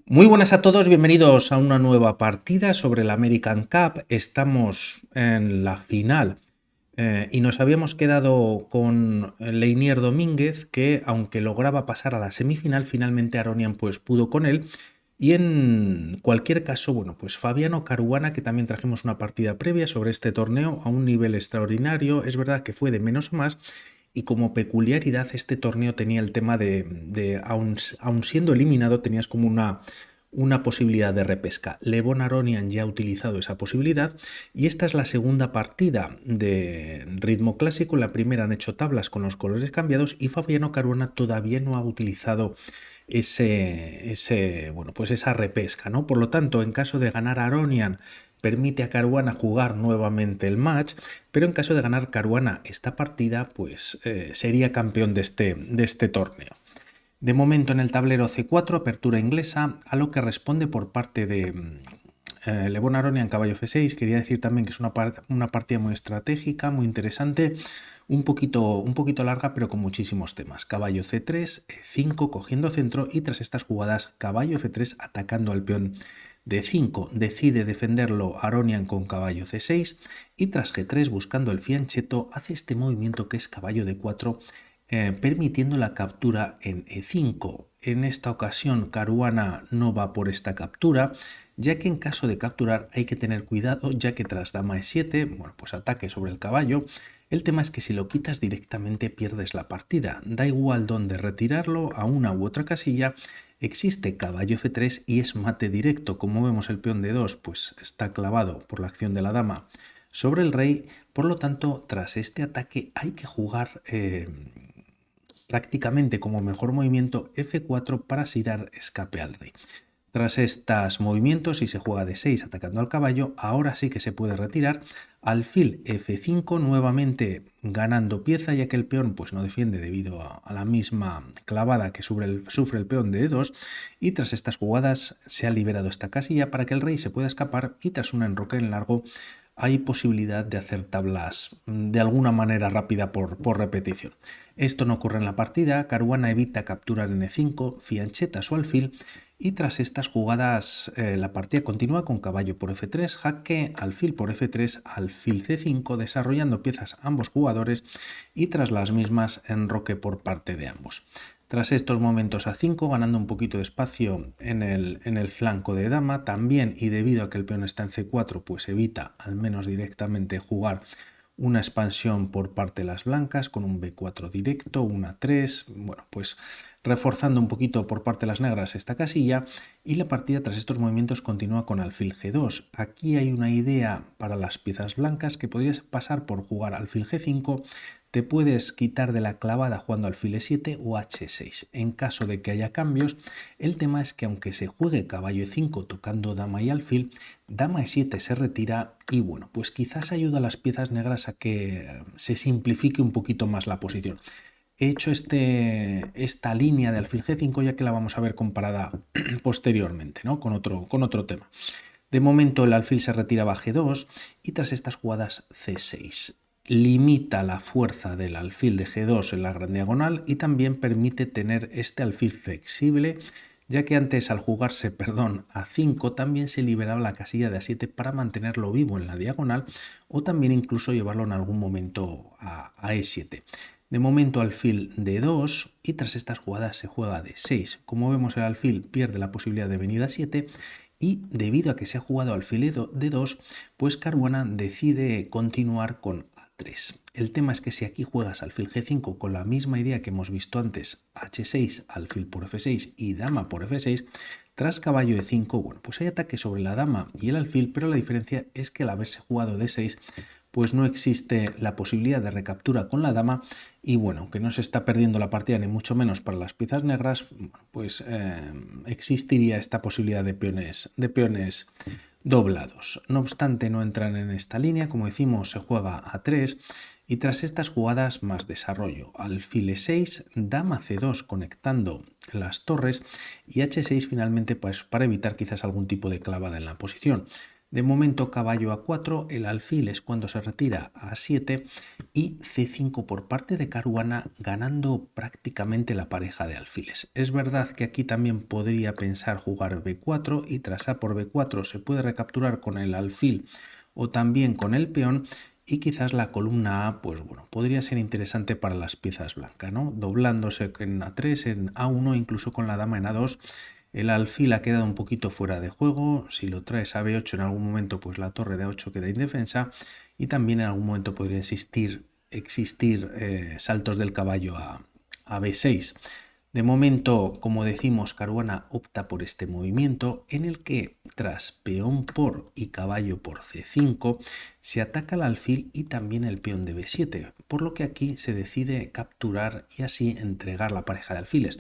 Muy buenas a todos, bienvenidos a una nueva partida sobre el American Cup. Estamos en la final y nos habíamos quedado con Leinier Domínguez, que aunque lograba pasar a la semifinal, finalmente Aronian pues pudo con él. Y en cualquier caso, bueno, pues Fabiano Caruana, que también trajimos una partida previa sobre este torneo a un nivel extraordinario, es verdad que fue de menos a más. Y como peculiaridad, este torneo tenía el tema de aun siendo eliminado, tenías como una posibilidad de repesca. Levon Aronian ya ha utilizado esa posibilidad y esta es la segunda partida de ritmo clásico. La primera han hecho tablas con los colores cambiados y Fabiano Caruana todavía no ha utilizado bueno, pues esa repesca, ¿no? Por lo tanto, en caso de ganar Aronian, permite a Caruana jugar nuevamente el match, pero en caso de ganar Caruana esta partida, pues sería campeón de este torneo. De momento en el tablero C4, apertura inglesa, a lo que responde por parte de Levon Aronian caballo F6. Quería decir también que es una partida muy estratégica, muy interesante, un poquito larga, pero con muchísimos temas. Caballo C3, E5 cogiendo centro y tras estas jugadas caballo F3 atacando al peón D5. Decide defenderlo Aronian con caballo C6 y tras G3 buscando el fianchetto hace este movimiento que es caballo D4 permitiendo la captura en E5. En esta ocasión Caruana no va por esta captura, ya que en caso de capturar hay que tener cuidado, ya que tras dama E7, bueno, pues ataque sobre el caballo. El tema es que si lo quitas directamente pierdes la partida. Da igual dónde retirarlo, a una u otra casilla. Existe caballo F3 y es mate directo. Como vemos, el peón D2 pues está clavado por la acción de la dama sobre el rey. Por lo tanto, tras este ataque hay que jugar prácticamente como mejor movimiento F4 para así dar escape al rey. Tras estos movimientos, si se juega de 6 atacando al caballo, ahora sí que se puede retirar. Alfil F5 nuevamente ganando pieza, ya que el peón pues, no defiende debido a la misma clavada que sufre el peón de E2. Y tras estas jugadas se ha liberado esta casilla para que el rey se pueda escapar y tras un enroque en largo hay posibilidad de hacer tablas de alguna manera rápida por repetición. Esto no ocurre en la partida, Caruana evita capturar en E5, fiancheta su alfil y tras estas jugadas la partida continúa con caballo por F3, jaque, alfil por F3, alfil C5, desarrollando piezas ambos jugadores y tras las mismas enroque por parte de ambos. Tras estos momentos A5, ganando un poquito de espacio en el flanco de dama, también y debido a que el peón está en C4, pues evita al menos directamente jugar una expansión por parte de las blancas con un B4 directo, una 3, bueno, pues reforzando un poquito por parte de las negras esta casilla y la partida tras estos movimientos continúa con alfil G2. Aquí hay una idea para las piezas blancas que podrías pasar por jugar alfil G5, te puedes quitar de la clavada jugando alfil E7 o H6. En caso de que haya cambios, el tema es que aunque se juegue caballo E5 tocando dama y alfil, dama E7 se retira y bueno, pues quizás ayuda a las piezas negras a que se simplifique un poquito más la posición. He hecho esta línea de alfil G5 ya que la vamos a ver comparada posteriormente, ¿no? con otro tema. De momento el alfil se retiraba a G2 y tras estas jugadas C6. Limita la fuerza del alfil de G2 en la gran diagonal y también permite tener este alfil flexible, ya que antes al jugarse, a 5 también se liberaba la casilla de A7 para mantenerlo vivo en la diagonal o también incluso llevarlo en algún momento a E7. De momento alfil de 2 y tras estas jugadas se juega de 6. Como vemos el alfil pierde la posibilidad de venir a 7 y debido a que se ha jugado alfil de 2, pues Caruana decide continuar con A3. El tema es que si aquí juegas alfil G5 con la misma idea que hemos visto antes, H6, alfil por F6 y dama por F6, tras caballo E5, bueno, pues hay ataque sobre la dama y el alfil, pero la diferencia es que al haberse jugado D6, pues no existe la posibilidad de recaptura con la dama y bueno, aunque no se está perdiendo la partida ni mucho menos para las piezas negras, pues existiría esta posibilidad de peones doblados. No obstante, no entran en esta línea, como decimos, se juega a 3 y tras estas jugadas más desarrollo. Alfil E6, dama C2 conectando las torres y H6 finalmente pues, para evitar quizás algún tipo de clavada en la posición. De momento caballo A4, el alfil es cuando se retira a A7 y C5 por parte de Caruana, ganando prácticamente la pareja de alfiles. Es verdad que aquí también podría pensar jugar B4 y tras A por B4 se puede recapturar con el alfil o también con el peón, y quizás la columna A, pues bueno, podría ser interesante para las piezas blancas, ¿no? Doblándose en A3, en A1, incluso con la dama en A2. El alfil ha quedado un poquito fuera de juego. Si lo traes a B8 en algún momento, pues la torre de A8 queda indefensa, y también en algún momento podría existir saltos del caballo a B6. De momento, como decimos, Caruana opta por este movimiento en el que tras peón por y caballo por C5 se ataca el alfil y también el peón de B7, por lo que aquí se decide capturar y así entregar la pareja de alfiles.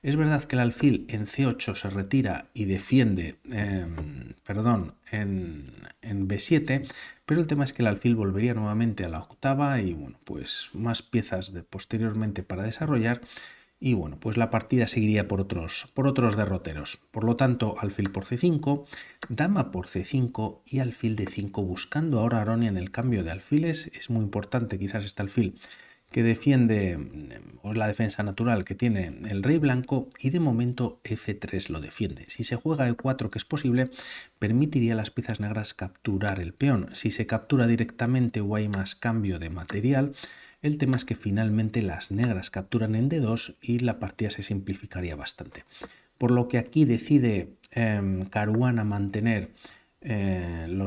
Es verdad que el alfil en C8 se retira y defiende, en B7, pero el tema es que el alfil volvería nuevamente a la octava y bueno, pues más piezas posteriormente para desarrollar. Y bueno, pues la partida seguiría por otros derroteros. Por lo tanto, alfil por C5, dama por C5 y alfil de 5, buscando ahora Aronian en el cambio de alfiles. Es muy importante quizás este alfil que defiende la defensa natural que tiene el rey blanco, y de momento F3 lo defiende. Si se juega E4, que es posible, permitiría a las piezas negras capturar el peón. Si se captura directamente o hay más cambio de material, el tema es que finalmente las negras capturan en D2 y la partida se simplificaría bastante. Por lo que aquí decide Caruana mantener el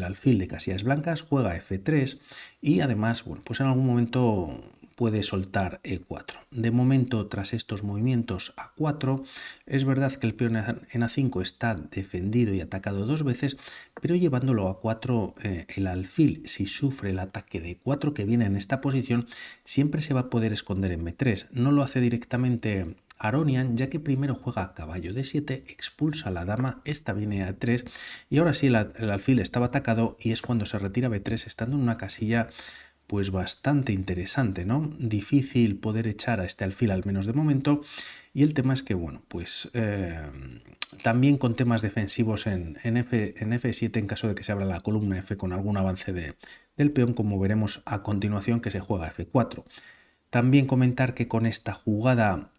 alfil de casillas blancas, juega F3 y además, bueno, pues en algún momento puede soltar E4. De momento, tras estos movimientos A4, es verdad que el peón en A5 está defendido y atacado dos veces, pero llevándolo a A4, el alfil, si sufre el ataque de 4 que viene en esta posición, siempre se va a poder esconder en B3. No lo hace directamente Aronian, ya que primero juega caballo D7, expulsa a la dama, esta viene a 3 y ahora sí el alfil estaba atacado y es cuando se retira B3, estando en una casilla pues bastante interesante, ¿no? Difícil poder echar a este alfil al menos de momento, y el tema es que, bueno, pues también con temas defensivos en F7 en caso de que se abra la columna F con algún avance del peón, como veremos a continuación que se juega F4. También comentar que con esta jugada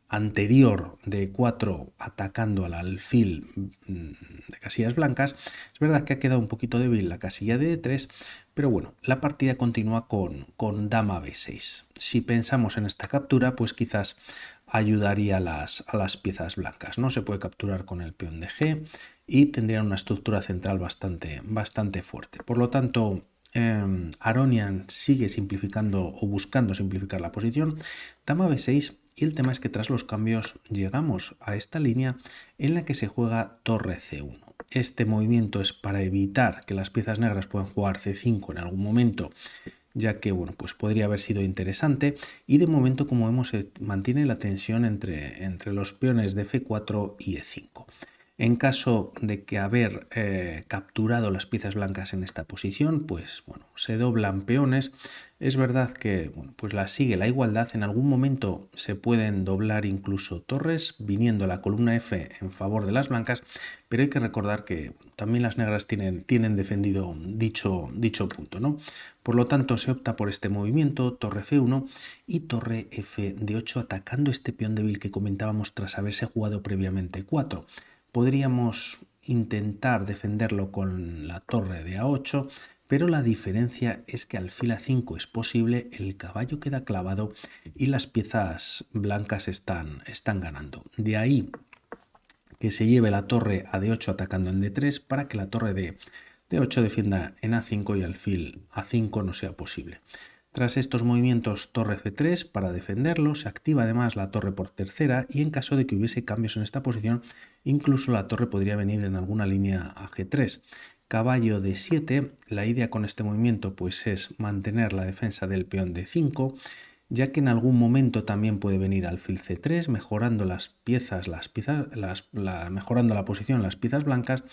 anterior de 4 atacando al alfil de casillas blancas, es verdad que ha quedado un poquito débil la casilla de D3, pero bueno, la partida continúa con dama B6. Si pensamos en esta captura, pues quizás ayudaría a las piezas blancas, ¿no? Se puede capturar con el peón de G y tendrían una estructura central bastante fuerte. Por lo tanto, Aronian sigue simplificando o buscando simplificar la posición, dama B6, y el tema es que tras los cambios llegamos a esta línea en la que se juega torre C1. Este movimiento es para evitar que las piezas negras puedan jugar C5 en algún momento, ya que bueno, pues podría haber sido interesante, y de momento, como vemos, se mantiene la tensión entre los peones de F4 y E5. En caso de que haber capturado las piezas blancas en esta posición, pues bueno, se doblan peones. Es verdad que bueno, pues sigue la igualdad. En algún momento se pueden doblar incluso torres, viniendo la columna F en favor de las blancas, pero hay que recordar que bueno, también las negras tienen defendido dicho punto, ¿no? Por lo tanto, se opta por este movimiento, torre F1 y torre F de 8, atacando este peón débil que comentábamos tras haberse jugado previamente 4. Podríamos intentar defenderlo con la torre de A8, pero la diferencia es que alfil A5 es posible, el caballo queda clavado y las piezas blancas están ganando. De ahí que se lleve la torre a D8 atacando en D3 para que la torre de D8 defienda en A5 y alfil A5 no sea posible. Tras estos movimientos, torre F3 para defenderlo, se activa además la torre por tercera, y en caso de que hubiese cambios en esta posición, incluso la torre podría venir en alguna línea a G3. Caballo D7, la idea con este movimiento pues es mantener la defensa del peón D5, ya que en algún momento también puede venir alfil C3, mejorando mejorando la posición las piezas blancas.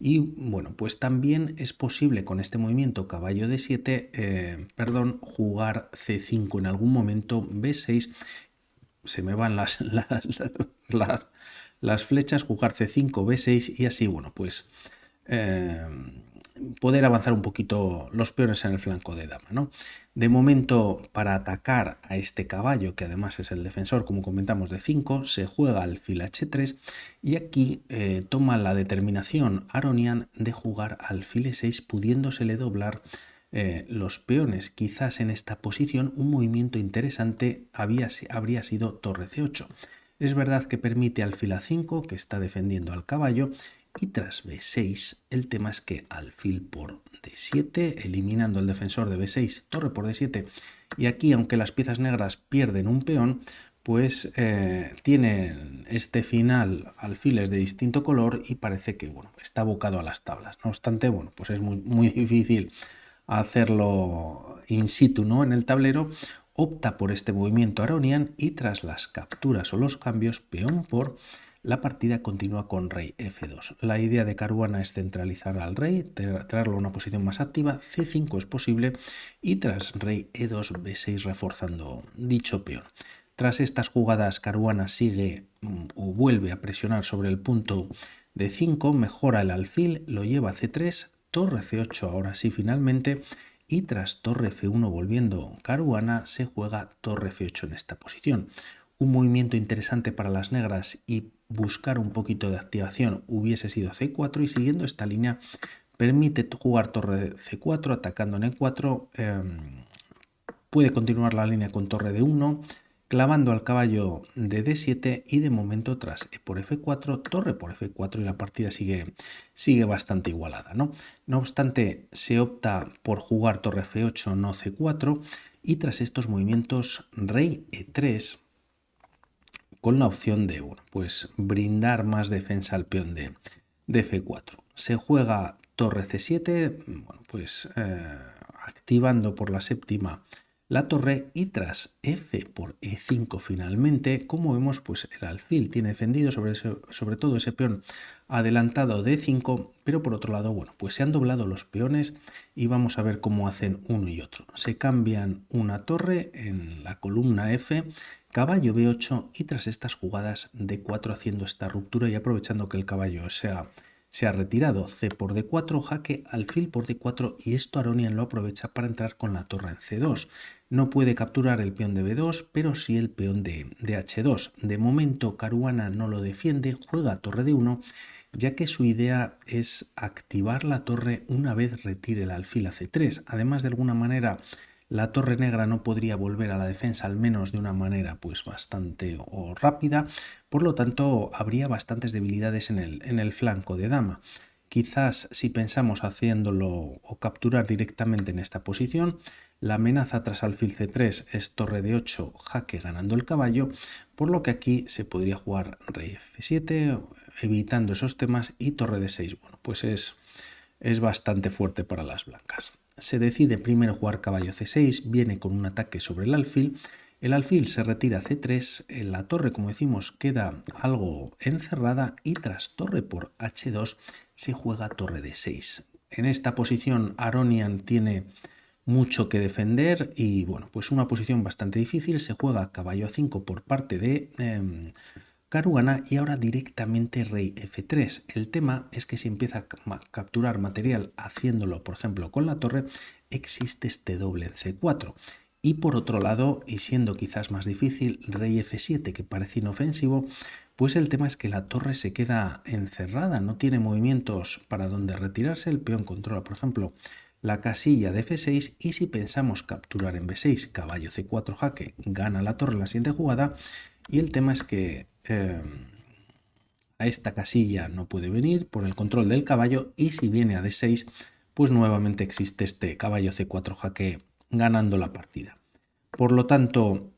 Y bueno, pues también es posible con este movimiento caballo D7, jugar C5 en algún momento, B6, se me van las flechas, jugar C5, B6 y así, bueno, pues poder avanzar un poquito los peones en el flanco de dama, ¿no? De momento, para atacar a este caballo, que además es el defensor, como comentamos, de 5, se juega alfil h3 y aquí toma la determinación Aronian de jugar alfil e6, pudiéndosele doblar los peones. Quizás en esta posición un movimiento interesante habría sido torre c8. Es verdad que permite alfil a5, que está defendiendo al caballo, y tras b6 el tema es que alfil por d7, eliminando el defensor de b6, torre por d7, y aquí, aunque las piezas negras pierden un peón, pues tienen este final alfiles de distinto color y parece que bueno, está abocado a las tablas. No obstante, bueno, pues es muy difícil hacerlo in situ, ¿no? En el tablero. Opta por este movimiento Aronian y tras las capturas o los cambios peón por, la partida continúa con rey f2. La idea de Caruana es centralizar al rey, traerlo a una posición más activa, c5 es posible y tras rey e2, b6 reforzando dicho peón. Tras estas jugadas, Caruana sigue o vuelve a presionar sobre el punto de 5, mejora el alfil, lo lleva a c3, torre c8 ahora sí finalmente, y tras torre f1 volviendo Caruana se juega torre f8 en esta posición. Un movimiento interesante para las negras y buscar un poquito de activación hubiese sido c4 y siguiendo esta línea permite jugar torre c4 atacando en e4, puede continuar la línea con torre d1, clavando al caballo de d7 y de momento tras e por f4, torre por f4 y la partida sigue bastante igualada, ¿no? No obstante, se opta por jugar torre f8, no c4 y tras estos movimientos rey e3 con la opción de bueno, pues brindar más defensa al peón de f4. Se juega torre c7, bueno, pues activando por la séptima la torre y tras f por e5 finalmente, como vemos, pues el alfil tiene defendido sobre todo ese peón adelantado de e5, pero por otro lado, bueno, pues se han doblado los peones y vamos a ver cómo hacen uno y otro. Se cambian una torre en la columna f, caballo b8 y tras estas jugadas d4 haciendo esta ruptura y aprovechando que el caballo se ha retirado, c por d4, jaque, alfil por d4 y esto Aronian lo aprovecha para entrar con la torre en c2. No puede capturar el peón de b2, pero sí el peón de h2. De momento Caruana no lo defiende, juega torre d1, ya que su idea es activar la torre una vez retire el alfil a c3. Además, de alguna manera, la torre negra no podría volver a la defensa, al menos de una manera pues bastante o rápida, por lo tanto habría bastantes debilidades en el flanco de dama. Quizás si pensamos haciéndolo o capturar directamente en esta posición, la amenaza tras alfil c3 es torre de 8, jaque ganando el caballo, por lo que aquí se podría jugar rey f7, evitando esos temas, y torre de 6. Bueno, pues es bastante fuerte para las blancas. Se decide primero jugar caballo c6, viene con un ataque sobre el alfil se retira a c3, en la torre, como decimos, queda algo encerrada y tras torre por h2 se juega torre de 6. En esta posición Aronian tiene mucho que defender y bueno, pues una posición bastante difícil. Se juega caballo a5 por parte de Caruana y ahora directamente rey f3. El tema es que si empieza a capturar material haciéndolo, por ejemplo, con la torre, existe este doble en c4. Y por otro lado, y siendo quizás más difícil, rey f7, que parece inofensivo, pues el tema es que la torre se queda encerrada, no tiene movimientos para donde retirarse, el peón controla, por ejemplo, la casilla de f6 y si pensamos capturar en b6, caballo c4 jaque, gana la torre en la siguiente jugada y el tema es que a esta casilla no puede venir por el control del caballo y si viene a d6 pues nuevamente existe este caballo c4 jaque ganando la partida. Por lo tanto,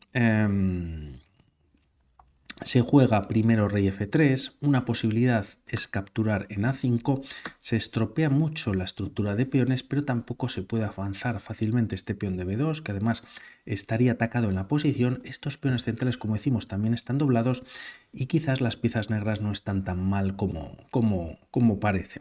se juega primero rey f3, una posibilidad es capturar en a5, se estropea mucho la estructura de peones, pero tampoco se puede avanzar fácilmente este peón de b2, que además estaría atacado en la posición. Estos peones centrales, como decimos, también están doblados y quizás las piezas negras no están tan mal como parece.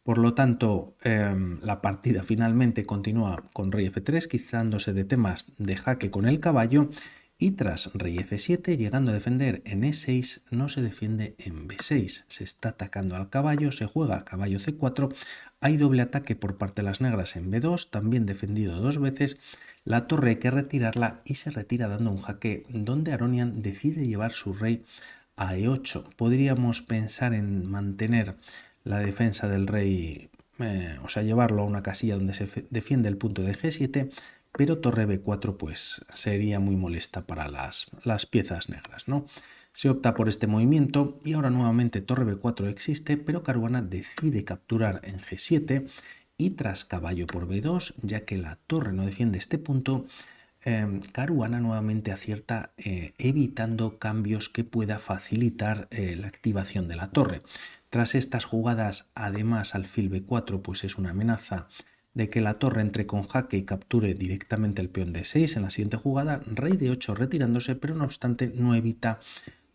Por lo tanto, la partida finalmente continúa con rey f3, quitándose de temas de jaque con el caballo y tras rey F7, llegando a defender en E6, no se defiende en B6. Se está atacando al caballo, se juega caballo C4, hay doble ataque por parte de las negras en B2, también defendido 2 veces. La torre hay que retirarla y se retira dando un jaque donde Aronian decide llevar su rey a E8. Podríamos pensar en mantener la defensa del rey, o sea, llevarlo a una casilla donde se defiende el punto de G7, pero torre B4 pues sería muy molesta para las piezas negras, ¿no? Se opta por este movimiento y ahora nuevamente torre B4 existe, pero Caruana decide capturar en G7 y tras caballo por B2, ya que la torre no defiende este punto, Caruana nuevamente acierta evitando cambios que pueda facilitar la activación de la torre. Tras estas jugadas, además alfil B4 pues es una amenaza de que la torre entre con jaque y capture directamente el peón D6 en la siguiente jugada, rey D8 retirándose, pero no obstante no evita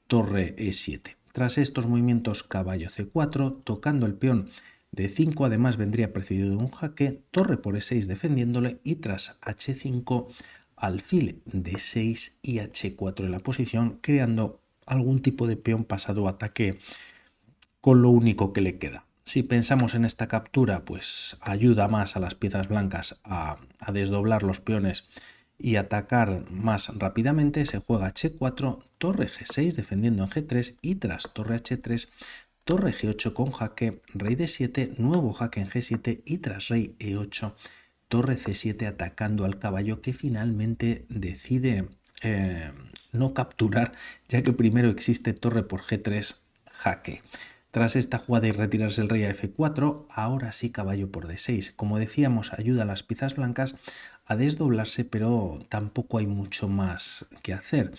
torre E7. Tras estos movimientos caballo C4, tocando el peón D5, además vendría precedido de un jaque, torre por E6 defendiéndole y tras H5 alfil D6 y H4 en la posición, creando algún tipo de peón pasado ataque con lo único que le queda. Si pensamos en esta captura, pues ayuda más a las piezas blancas a desdoblar los peones y atacar más rápidamente. Se juega H4, torre G6 defendiendo en G3 y tras torre H3, torre G8 con jaque, rey D7, nuevo jaque en G7 y tras rey E8, torre C7 atacando al caballo que finalmente decide no capturar, ya que primero existe torre por G3 jaque. Tras esta jugada y retirarse el rey a F4, ahora sí caballo por D6. Como decíamos, ayuda a las piezas blancas a desdoblarse, pero tampoco hay mucho más que hacer.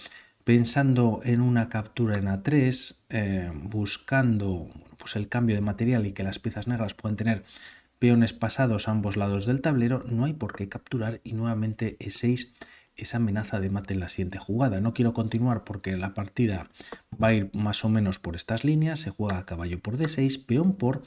Pensando en una captura en A3, buscando pues el cambio de material y que las piezas negras puedan tener peones pasados a ambos lados del tablero, no hay por qué capturar y nuevamente E6 esa amenaza de mate en la siguiente jugada. No quiero continuar porque la partida va a ir más o menos por estas líneas. Se juega caballo por D6, peón por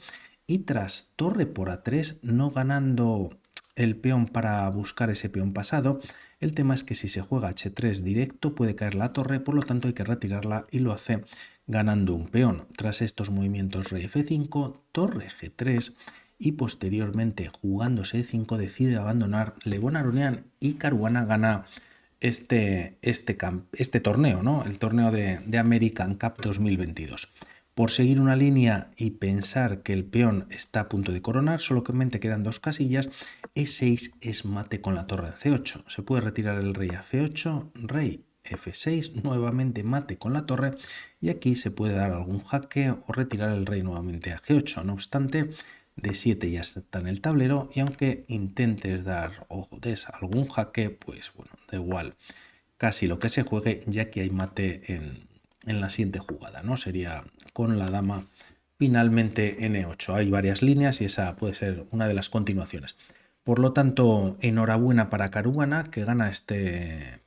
y tras torre por A3, no ganando el peón para buscar ese peón pasado. El tema es que si se juega H3 directo puede caer la torre, por lo tanto hay que retirarla y lo hace ganando un peón. Tras estos movimientos rey F5, torre G3 y posteriormente jugándose E5 decide abandonar Levon Aronian y Caruana gana este torneo, ¿no? El torneo de American Cup 2022. Por seguir una línea y pensar que el peón está a punto de coronar, solamente quedan 2 casillas, E6 es mate con la torre en C8. Se puede retirar el rey a F8, rey F6, nuevamente mate con la torre y aquí se puede dar algún jaque o retirar el rey nuevamente a G8. No obstante, D7 ya está en el tablero y aunque intentes dar o des algún jaque, pues bueno, da igual casi lo que se juegue ya que hay mate en la siguiente jugada, ¿no? Sería con la dama finalmente en E8. Hay varias líneas y esa puede ser una de las continuaciones. Por lo tanto, enhorabuena para Caruana que gana este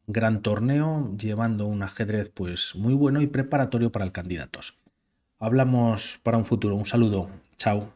gran torneo llevando un ajedrez pues muy bueno y preparatorio para el Candidatos. Hablamos para un futuro. Un saludo. Chao.